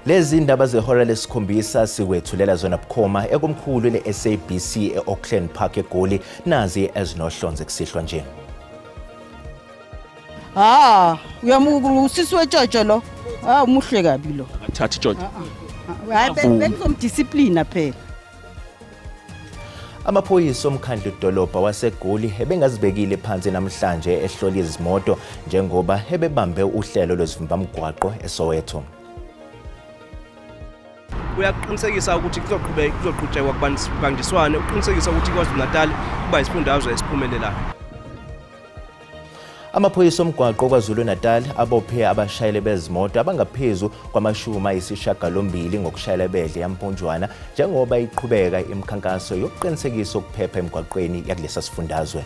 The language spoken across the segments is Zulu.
Lezi indaba zehora lesikhombisa sikwethulela zona bukhoma ekomkhulu le-SABC e-Auckland Park eGoli nazi ezinohlonze kusihlwa nje. Uyamukulu Jojo lo. Umuhle kabi lo. Thathi Jojo. Bengizomdisciplina phela. Amaphoyisa omkhandlu dolobha waseGoli ebengazibekile phansi namhlanje ehlola izimoto njengoba ebebambe uhlelo lwezivimbamgwaqo eSoweto. Uyaqinisekisa ukuthi kuzoqhutshekwa kubandiswane, uqinisekisa ukuthi KwaZulu-Natal kuba isifundazwe esiphumelelayo. Amaphoyisa omgwaqo KwaZulu-Natal abophe abashayeli bezimoto abangaphezulu kwama-80 ngokushayela bedle yamponjwana njengoba iqhubeka imikhankaso yokuqinisekisa ukuphepha emgwaqweni yakulesa sifundazwe.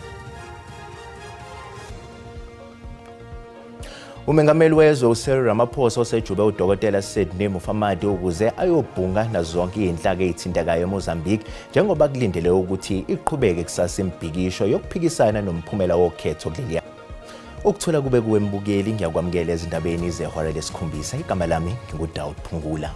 Umengameli wezwe uCyril Ramaphosa osejube uDokotela Sydney Mufamadi ukuze ayobhunga nazo zonke izinhlaka ezithintekayo eMozambique njengoba kulindele ukuthi iqhubeke kusasa imbhikisho yokuphikisana nomphumela wokhetho kuleli. Ukuthola kube kuwembukeli ngiyakwamukela ezindabeni zehora lesikhombisa. Igama lami nginguDaud Phungula.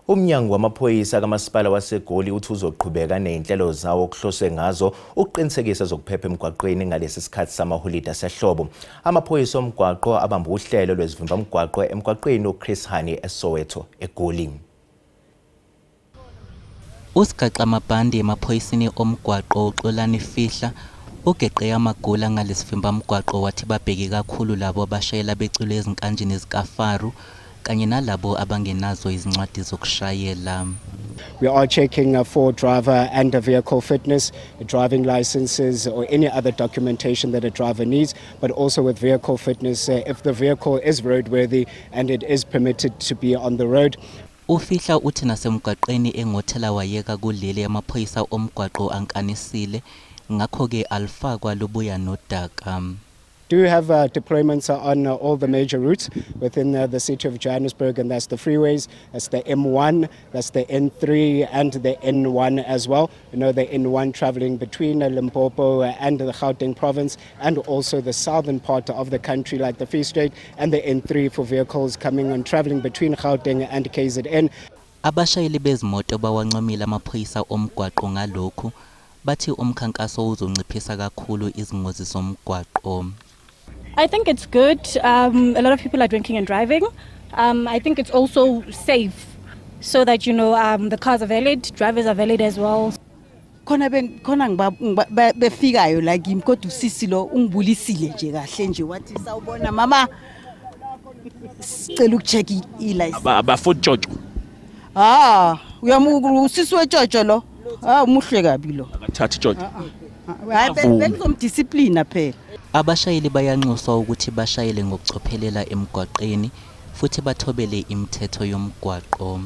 Umnyango wamaphoyisa kamasipala waseGoli uthi uzoqhubeka nezinhlelo zawo okuhloswe ngazo ukuqinisekisa zokuphepha emgwaqweni ngalesi sikhathi samaholide asehlobo. Amaphoyisa omgwaqo abamba uhlelo lwezivimbamgwaqo emgwaqweni uChris Hani eSoweto eGoli. Usigaxa amabhande emaphoyiseni omgwaqo uXolani Fihla ugeqe amagula ngalesivimbamgwaqo wathi babheke kakhulu labo abashayela becule ezinkanjini zikaFaru kanye nalabo abangenazo izincwadi zokushayela. We are checking for driver and vehicle fitness, driving licenses or any other documentation that a driver needs, but also with vehicle fitness if the vehicle is roadworthy and it is permitted to be on the road. Ufihla uthi nasemgwaqeni engothela wayeka kuleli amaphoyisa omgwaqo ankanisile ngakho ke alfakwa lubuya nodaka. Do have deployments on all the major routes within the city of Johannesburg, and that's the freeways, that's the M1, that's the N3 and the N1 as well. You know, the N1 traveling between Limpopo and the Gauteng province, and also the southern part of the country like the Free State, and the N3 for vehicles coming on traveling between Gauteng and KZN. Abashayeli bezimoto bawancomile amaphoyisa omgwaqo ngalokhu bathi umkhankaso uzonciphisa kakhulu izingozi zomgwaqo. I think it's good. A lot of people are drinking and driving. I think it's also safe so that, you know, the cars are valid, drivers are valid as well. Khona befikayo like imkodu sisilo ungibulisile nje kahle nje wathi sawubona mama sicela ukucheck i-license. Abafuthi Jojo. Uyamukulu Jojo lo. Umuhle kabi lo. Thathi Jojo. Bengizomdisciplina phela. Abashayeli bayanxuswa ukuthi bashayele ngokucophelela emgwaqeni futhi bathobele imithetho yomgwaqo.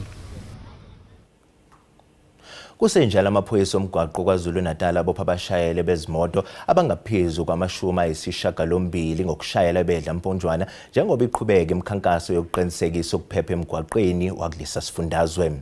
Kusenjalo amaphoyisa omgwaqo KwaZulu-Natal abopha abashayeli bezimoto abangaphezulu kwama-80 ngokushayela bedla mponjwana njengoba iqhubeka imikhankaso yokuqinisekisa ukuphepha emgwaqweni wakulesa sifundazwe.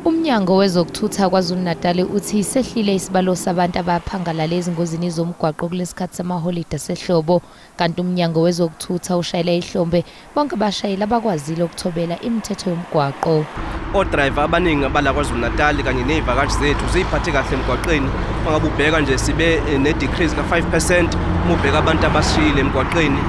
Umnyango wezokuthutha KwaZulu-Natal uthi sehlile isibalo sabantu abaphangalala ezingozini zomgwaqo kulesikhathi samaholide asehlobo, kanti umnyango wezokuthutha ushayela ihlombe bonke abashayeli abakwazile ukuthobela imithetho yomgwaqo. Odriver abaningi abala KwaZulu-Natal kanye nezivakashi zethu ziphathe kahle emgwaqeni. Mangabe ubheka nje sibe ne-decrease ka5% uma ubheka abantu abashile emgwaqeni.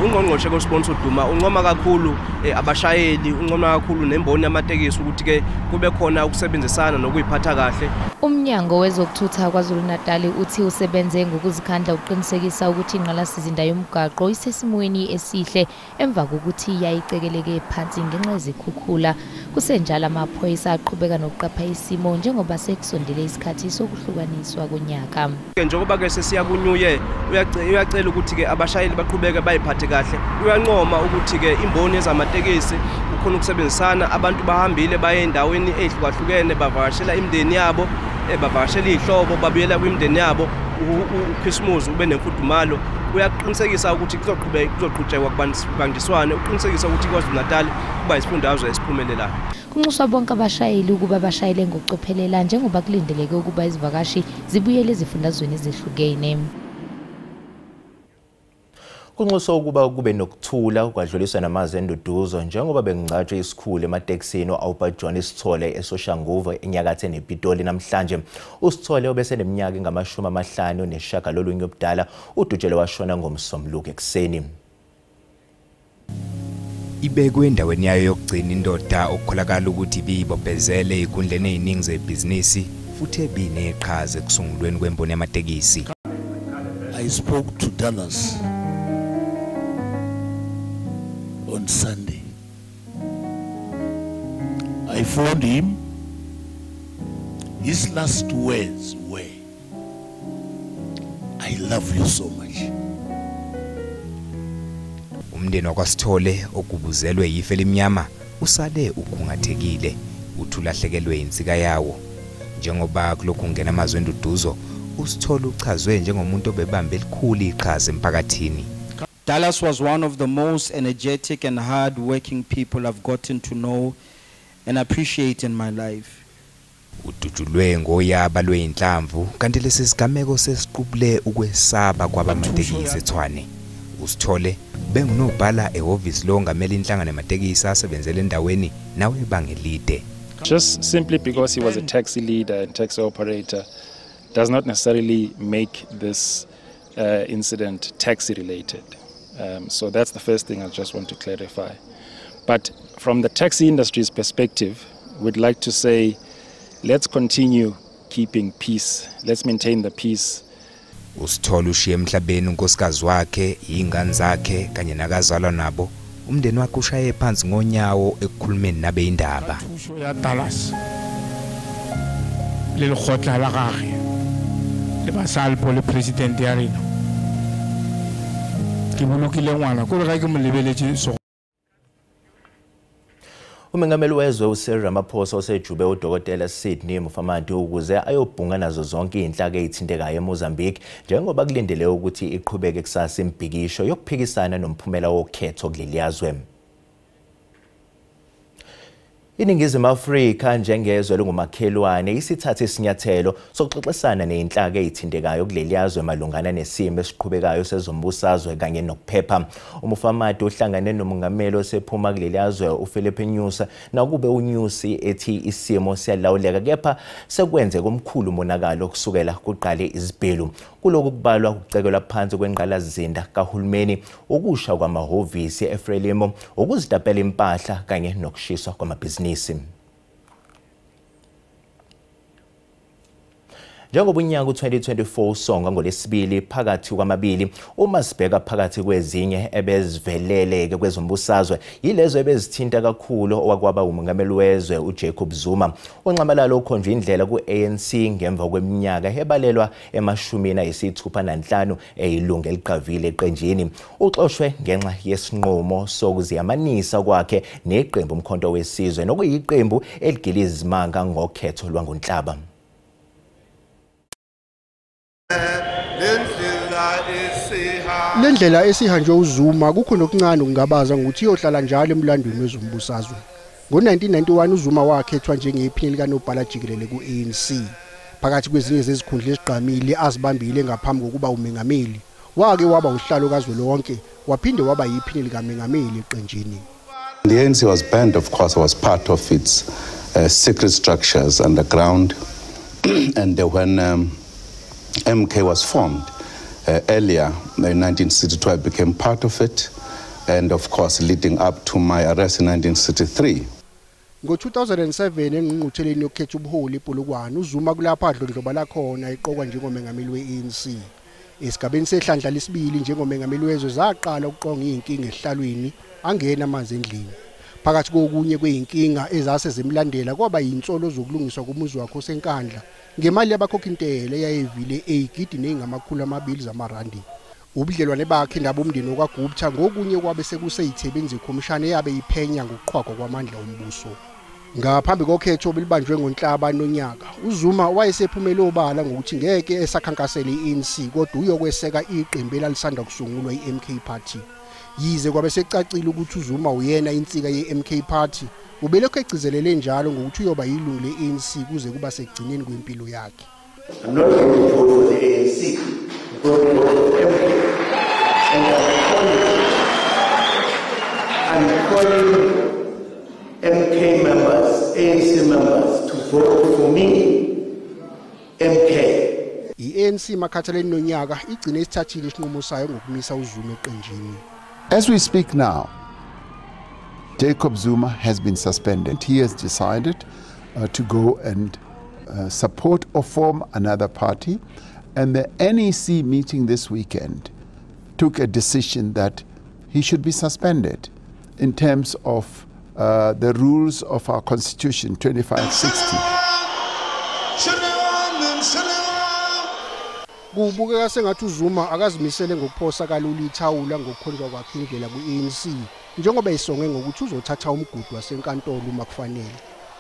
Ungqongqoshe koSponsor Duma unqoma kakhulu abashayeli, unqoma kakhulu nemboni yamatekisi ukuthi ke kube khona ukusebenzisana nokuyiphatha kahle. Umnyango wezokuthutha KwaZulu-Natal uthi usebenze ngokuzikhandla ukuqinisekisa ukuthi ingqalasizinda yomgwaqo isesimweni esihle emva kokuthi yayicekeleke phansi ngenxa yezikhukhula. Kusenjalo amaphoyisa aqhubeka nokuqapha isimo njengoba sekusondele isikhathi sokuhlukaniswa konyaka. Njengoba ke sesiya ku New Year uyacela ukuthi ke abashayeli baqhubeke bayiphathe kahle. Uyanqoma ukuthi ke imboni ezamatekisi ukhona ukusebenzisana, abantu bahambile baye endaweni ezihlukahlukene bavakashela imindeni yabo, bavakashela izihlobo babuyela kwimindeni yabo. uChristmas ube nemfudumalo uyaqinisekisa ukuthi kuzoqhubeka kuzoqhutshekwa kubandiswane uqinisekisa ukuthi KwaZulu-Natal kuba isifundazwe esiphumelelayo. unxuswa bonke abashayeli ukuba bashayele ngokucophelela njengoba kulindeleke ukuba izivakashi zibuyele ezifundazweni ezihlukene. Kunxuswa ukuba kube nokuthula kwadluliswa namazwi enduduzo njengoba bengcatshwe isikhulu ematekisini uAlbert John Sithole eSoshanguve enyakatho nePitoli namhlanje. uSithole obese neminyaka engama-59 ubudala udutshele washona ngomsombuluko ekseni. Ibekwe endaweni yayo yokugcina indoda okukholakala ukuthi ibibophezele ikundleni eziningi zebhizinisi futhi ebineqhaza ekusungulweni kwemboni yamatekisi. I spoke to Dallas on Sunday. I phoned him. His last words were, I love you so much. Umndeni wakwaSithole okubuzelwe yife lemnyama usale ukhungathekile uthulahlekelwe insika yawo. Njengoba kulokhu ngena amazwi enduduzo, uSithole uchazwe njengomuntu obebambe elikhulu iqhaza emphakathini. Dallas was one of the most energetic and hard-working people I've gotten to know and appreciate in my life. Udutshulwe ngoyaba lweinhlamvu kanti lesi sigameko sesiqubule ukwesaba kwabamatekisi eTshwane. uSithole bengunobhala ehhovisi longamela inhlangano yamatekisi asebenzele endaweni nawe bangelide. Just simply because he was a taxi leader and taxi operator does not necessarily make this incident taxi related. So that's the first thing I just want to clarify. But from the taxi industry's perspective, we'd like to say, let's continue keeping peace. Let's maintain the peace. uSithole ushiye emhlabeni unkosikazi wakhe, ingane zakhe kanye nakazalwa nabo. Umndeni wakhe ushaye phansi ngonyawo ekukhulumeni nabe indaba. Ya Dallas. Le lekgotla la gagwe. Le basalpo le president ya rena. Ke bolokile ngwana ko re ga ke mo lebeletse so. Umengameli wezwe uCyril Ramaphosa osejube uDokotela Sydney Mufamadi ukuze ayobhunga nazo zonke izinhlaka ezithintekayo eMozambique njengoba kulindele ukuthi iqhubeke kusasa imbhikisho yokuphikisana nomphumela wokhetho kuleli yazwe. Iningizimu Afrika njengezwe lungumakhelwane isithathe isinyathelo sokuxoxisana nezinhlaka ezithintekayo kuleli yazwe malungana nesimo esiqhubekayo sezombusazwe kanye nokuphepha. uMufamadi uhlangane nomongameli osephuma kuleli yazwe uPhilip Nyusi nakube uNyusi ethi isimo siyalawuleka kepha sekwenze komkhulu umonakalo kusukela kuqale izibhelu. Kuloku kubalwa ukucekelwa phansi kwengqalazinda kahulumeni, ukusha kwamahhovisi eFrelimo, ukuzidapela impahla kanye nokushiswa kwamabhizinisi. Njengoba unyaka u-2024 usonga ngolesibili phakathi kwamabili, uma sibheka phakathi kwezinye ebeziveleleke kwezombusazwe yilezo ebezithinta kakhulu okwakwaba umongameli wezwe uJacob Zuma. Unxamalalo ukhonjwe indlela ku-ANC ngemva kweminyaka ebalelwa ema-65 eyilunga eliqavile eqenjini. Uxoshwe ngenxa yesinqumo sokuziyamanisa kwakhe neqembu umkhonto wesizwe nokuyiqembu eligiliza izimanga ngokhetho lwangoNhlaba. Lendlela esihanjwe uZuma kukho nokuncane ukungabaza ngokuthi iyohlala njalo emlandweni wezombusazwe. Ngo-1991 uZuma wakhethwa njengephini likanobhala jikelele ku-ANC. Phakathi kwezinye zezikhundla ezigqamile azibambile ngaphambi kokuba umengameli, wake waba uhlalo kazwelonke waphinde waba yiphini likamengameli eqenjini. The ANC was banned, of course, was part of its secret structures underground. And when MK was formed earlier in 1962, I became part of it, and of course leading up to my arrest in 1963. Ngo-2007 engqungqutheleni yokukhetha ubuholi ePolokwane, uZuma kulapha adlondlobala khona eqokwa njengomengameli we-ANC. Esigabeni sehlandla lesibili njengomengameli wezwe zaqala ukuqonga izinkinga ehlalweni angena amanzi endlini. Phakathi kokunye kweyinkinga ezase zemlandela kwaba yinsolo zokulungiswa komuzi wakhe osenkandla ngemali yabakhokintela eyayivile eyigidi nengamakhulu zamarandi. Ubudlelwane bakhe nabo umndeni okwaGupta ngokunye kwabe sekuseyithebeni zekhomishana eyabe iphenya ngokuqhwagwa kwamandla ombuso. Ngaphambi kokhetho bilibanjwe ngoNhlaba nonyaka, uZuma wayesephumele obala ngokuthi ngeke esakhankasela iANC kodwa uyokweseka iqembu elalisanda kusungulwa iMK Party. Yize kwabe secacile ukuthi uZuma uyena insika yeMK Party, ubelokhu egcizelele njalo ngokuthi uyoba yilungu le-ANC kuze kuba sekugcineni kwempilo yakhe. I'm not going to vote for the ANC. I'm going to vote for MK. And I'm calling MK members, ANC members to vote for me, MK. I-ANC makhathaleni nonyaka igcine isithathile isinqumo sayo ngokumisa uZuma eqenjini. As we speak now, Jacob Zuma has been suspended. He has decided to go and support or form another party, and the NEC meeting this weekend took a decision that he should be suspended in terms of the rules of our constitution 2560. Kubukeka sengathi uZuma akazimisele ngokuphosa kalula ithawula ngokukhonjwa kwakhe indlela ku-ANC njengoba isonge ngokuthi uzothatha umgudu wasenkantolo uma kufanele.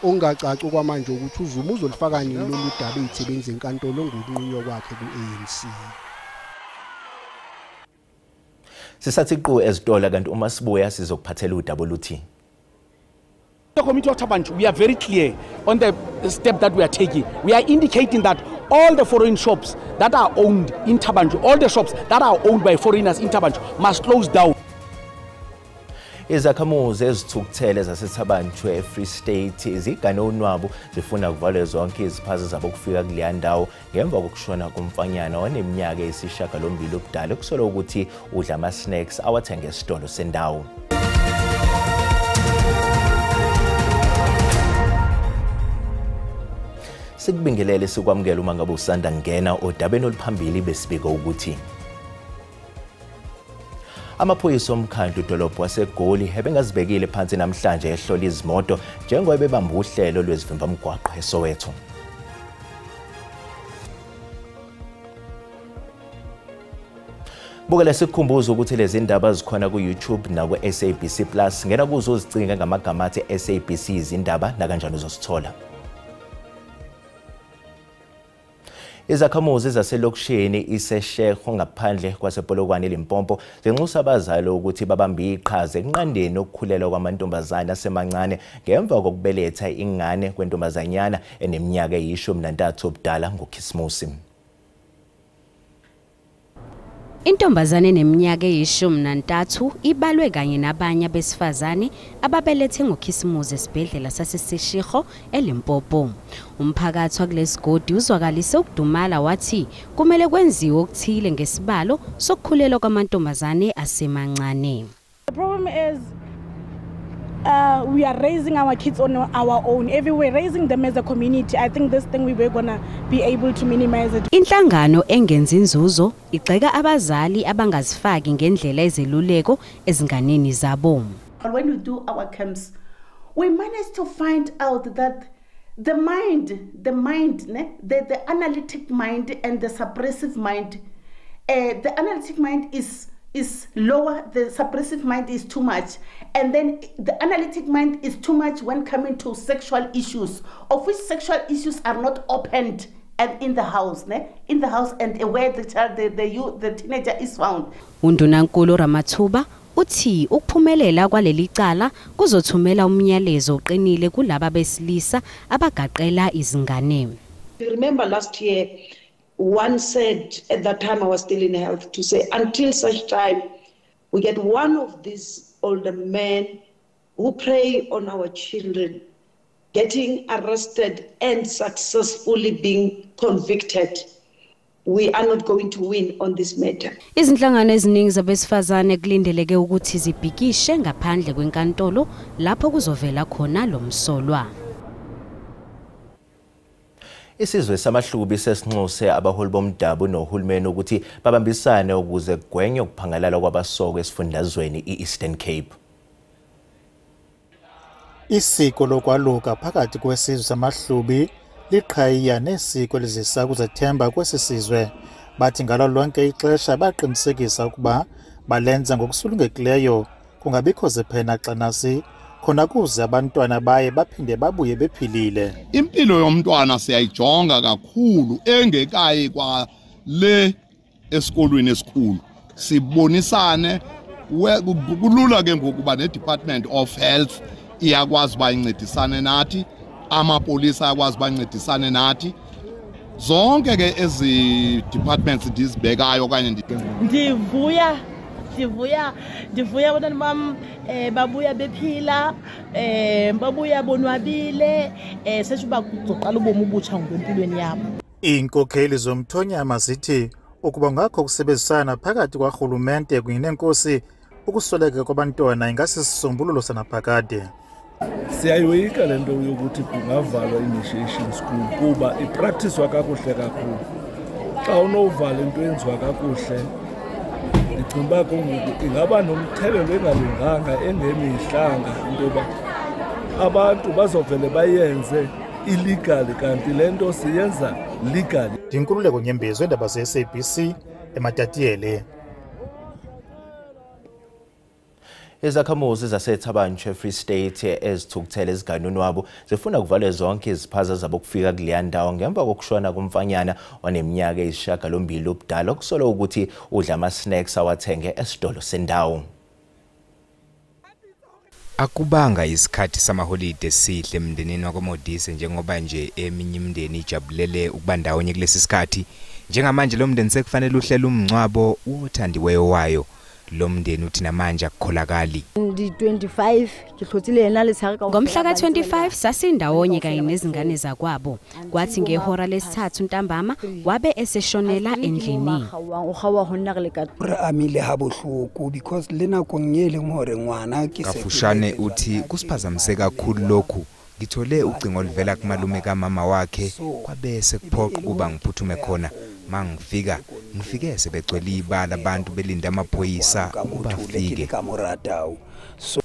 Ongacaci kwamanje ukuthi uZuma uzolifaka nini lolu daba izisebenzi zenkantolo ngokunqunywa kwakhe ku-ANC. Sisathi qhu ezitola kanti uma sibuya sizokuphathela udaba oluthi. The Committee of Tabanchu, we are very clear on the step that we are taking. We are indicating that all the foreign shops that are owned in Tabanchu, all the shops that are owned by foreigners in Tabanchu must close down. Izakhamuzi ezithukuthele zaseThabanchu eFree State izigane onwabo zifuna kuvalwe zonke iziphaza zabo kufika kuleya ndawo ngemva kokushona komfanyana oneminyaka eyisishiyagalombili obudala okusolwa ukuthi udla ama-snacks awathenga esitolo sendawo. Sikubingelele sikwamukela uma ngabe usanda ngena odabeni oluphambili besibika ukuthi amaphoyisa omkhandlu dolobha waseGoli ebengazibekile phansi namhlanje ehlola izimoto njengoba bebamba uhlelo lwezivimbamgwaqo eSoweto. Bukela sikukhumbuza ukuthi lezi ndaba zikhona ku-YouTube naku-SABC Plus. Ngena kuzo uzicinga ngamagama athi SABC izindaba nakanjani uzosithola. Izakhamuzi zaselokishini iseShekho ngaphandle kwasePolokwane eLimpopo zinxusa abazali ukuthi babambe iqhaza ekunqandeni ukukhulelwa kwamantombazane asemancane ngemva kokubeletha ingane kwentombazanyana eneminyaka eyi-13 obudala ngoKhisimusi. Intombazane neminyaka eyi-13 ibalwe kanye nabanye abesifazane ababelethe ngoKhisimusi esibhedlela saseSeshego eLimpopo. Umphakathi wakulesigodi uzwakalise ukudumala wathi kumele kwenziwe okuthile ngesibalo sokukhulelwa kwamantombazane asemancane. The problem is we are raising our kids on our own. Everywhere, raising them as a community. I think this thing we were gonna be able to minimize it. Inhlangano engenzi inzuzo igxeka abazali abangazifaki ngendlela ezeluleko ezinganeni zabo. When we do our camps, we managed to find out that the analytic mind and the suppressive mind, the analytic mind is lower, the suppressive mind is too much, and then the analytic mind is too much when coming to sexual issues, of which sexual issues are not opened and in the house and where the child, the teenager is found. Undunankulu Ramathuba uthi ukuphumelela kwaleli cala kuzothumela umyalezo oqinile kulabo besilisa abagaqela izingane. Remember last year one said, at that time I was still in health, to say until such time we get one of these older men who prey on our children getting arrested and successfully being convicted, we are not going to win on this matter. Izinhlangano eziningi zabesifazane kulindeleke ukuthi zibhikishe ngaphandle kwenkantolo lapho kuzovela khona lo msolwa. Isizwe samahlubi sesinxuse abaholi bomdabu nohulumeni ukuthi babambisane ukuze kugwenywe ukuphangalala kwabasoko esifundazweni iEastern Cape. Isiko lokwaluka phakathi kwesizwe samahlubi liqhayiya nesiko lezisa kuzethemba kwesisizwe. Bathi ngalo lonke ixesha baqinisekisa ukuba balenza ngokusulungekileyo kungabikho ziphena xanasi khona kuze abantwana baye baphinde babuye bephilile. Impilo yomntwana siyayijonga kakhulu engekayi kwa le esikolweni esikhulu. Sibonisane kulula ke ngokuba neDepartment of Health iyakwazi bayincedisane nathi, amapolisa ayakwazi bancedisane nathi. Zonke ke ezi departments ndizibekayo kanye ndivuya abantwana bam babuya bephila babuya bonwabile seshuba kuzoqala ubomi obutsha ngokwempilweni yabo. Iinkokheli zomthonyama zithi ukuba ngakho kusebenzisana phakathi kwarhulumente kunye nenkosi ukusweleka kwabantwana ingasisisombululo sanaphakade. Siyayoyika lento yokuthi kungavalwa initiation school kuba ipractice kakuhle kakhulu. Xa unovala into yenziwa kakuhle ndicinga ngoku ingaba nomthelelo engalunganga engemihlanga into yoba abantu bazovele bayenze illegal kanti lento siyenza legal. Ndinkululeko Nyembezo, iindaba ze-SABC eMatatiyele. Izakhamuzi zaseThabanchu Free State ezithukuthele eziganweni wabo zifuna kuvalwe zonke iziphaza zabo kufika kuleya ndawo ngemva kokushona komfanyana oneminyaka eyisishiyagalombili ubudala okusolwa ukuthi udla ama-snacks awathenge esitolo sendawo. Akubanga isikhathi samaholide sihle emndenini wakwaModise njengoba nje eminye imindeni ijabulele ukuba ndawonye kulesi sikhathi. Njengamanje lo mndeni sekufanele uhlele umncwabo wothandiweyo wayo. Lo mndeni uthi namanje akukholakali. Ndi-25 ngihlothile yena lethaka. Ngomhla ka-25 sasindawonye kanye nezingane zakwabo. Kwathi ngehora lesithathu ntambama wabe eseshonela endlini. Amile habohloko because lena kongnyele ngore ngwana ke Kafushane uthi kusiphazamise kakhulu lokhu. Ngithole ucingo oluvela kumalume kamama wakhe kwabese kuphoqa kuba ngiphuthume khona. Mangifika ngifike sebegcwele ibala abantu belinda amaphoyisa ukuba afike.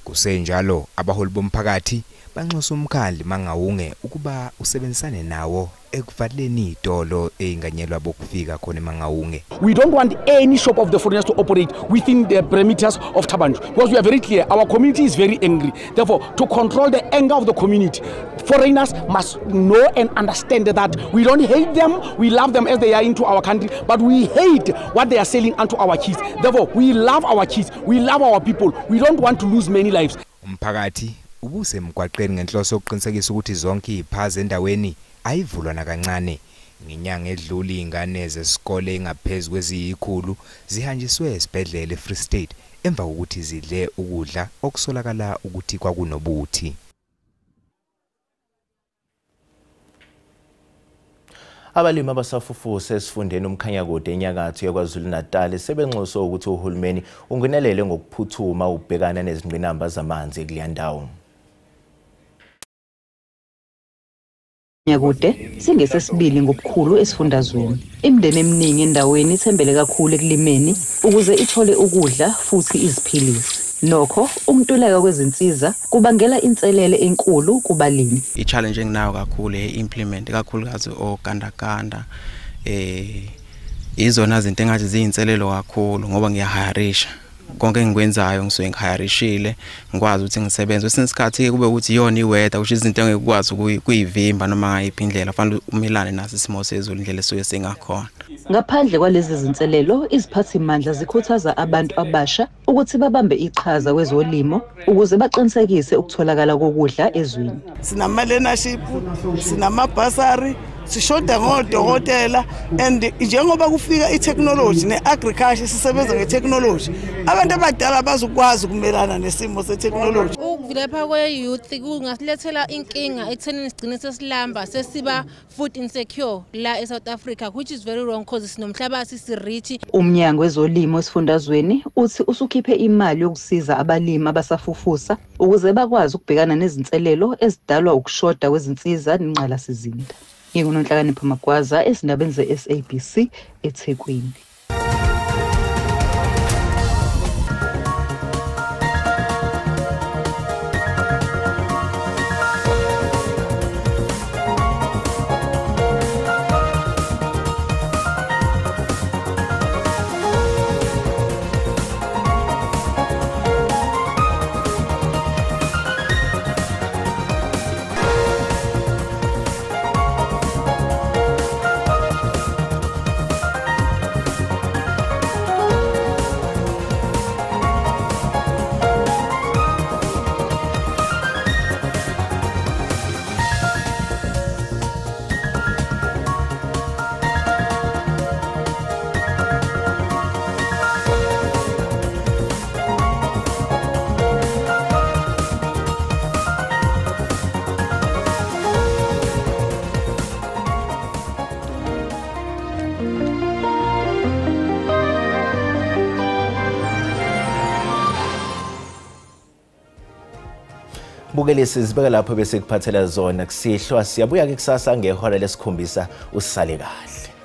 Kusenjalo abaholi bomphakathi banxusa umkhandli mangawunge ukuba usebenzisane nawo ekuvaleni idolo eyinganyelwa bokufika khona mangawunge. We don't want any shop of the foreigners to operate within the perimeters of Thabanchu because we are very clear our community is very angry. Therefore, to control the anger of the community, foreigners must know and understand that we don't hate them, we love them as they are into our country, but we hate what they are selling unto our kids. Therefore, we love our kids, we love our people, we don't want to lose many lives. Umphakathi ubuse emgwaqeni ngenhloso yokuqinisekisa ukuthi zonke iziphaza endaweni ayivulwa nakancane. Ngenyanga edluli ingane zesikole engaphezulu kweziyikhulu zihanjiswe esibhedlela eFree State emva kokuthi zidle ukudla okusolakala ukuthi kwakunobuthi. Abalimi abasafufusa esifundeni uMkhanyakude enyakatho yaKwaZulu-Natal sebenxuso ukuthi uhulumeni ungenelele ngokuphuthuma ukubhekana nezingqinamba zamanzi kuleya ndawo. Nyakude singesesibili ngobukhulu esifundazweni. Imindeni eminingi endaweni ithembele kakhulu ekulimeni ukuze ithole ukudla futhi iziphilise. Nokho ukuntuleka kwezinsiza kubangela inselele enkulu kubalimi. I-challenge enginayo kakhulu implement kakhulukazi ogandaganda izona zinto engathi ziyinselelo kakhulu ngoba ngiyahirisha. Konke engikwenzayo ngisuke ngihayarishile ngikwazi ukuthi ngisebenze kwesinye isikhathi kube ukuthi yona iweather kusho izinto engikwazi ukuyivimba noma ngayiphi indlela fanele umelane naso isimo sezulu indlela esuke singakhona. Ngaphandle kwalezi zinselelo iziphathimandla zikhuthaza abantu abasha ukuthi babambe iqhaza kwezolimo ukuze baqinisekise ukutholakala kokudla ezweni. Sinama leadership, sinama basari, sishoda ngodokotela and njengoba kufika itechnology neagriculture sisebenza ngetechnology abantu abadala bazokwazi ukumelana nesimo setechnology. Ukuvilapha kwe-youth kungasilethela inkinga ekutheni sigcine sesilamba sesiba food insecure la eSouth Africa, which is very wrong because sinomhlabathi sirich. Umnyango wezolimo esifundazweni uthi usukhiphe imali yokusiza abalimi abasafufusa ukuze bakwazi ukubhekana nezinselelo ezidalwa ukushoda kwezinsiza nenqalasizinda. NginguNonhlakanipho Magwaza esindabeni ze-SABC eThekwini. Bukelisi sibeka lapho bese kuphathela zona kusihlwa siyabuya ke kusasa ngehora lesikhombisa usale kahle.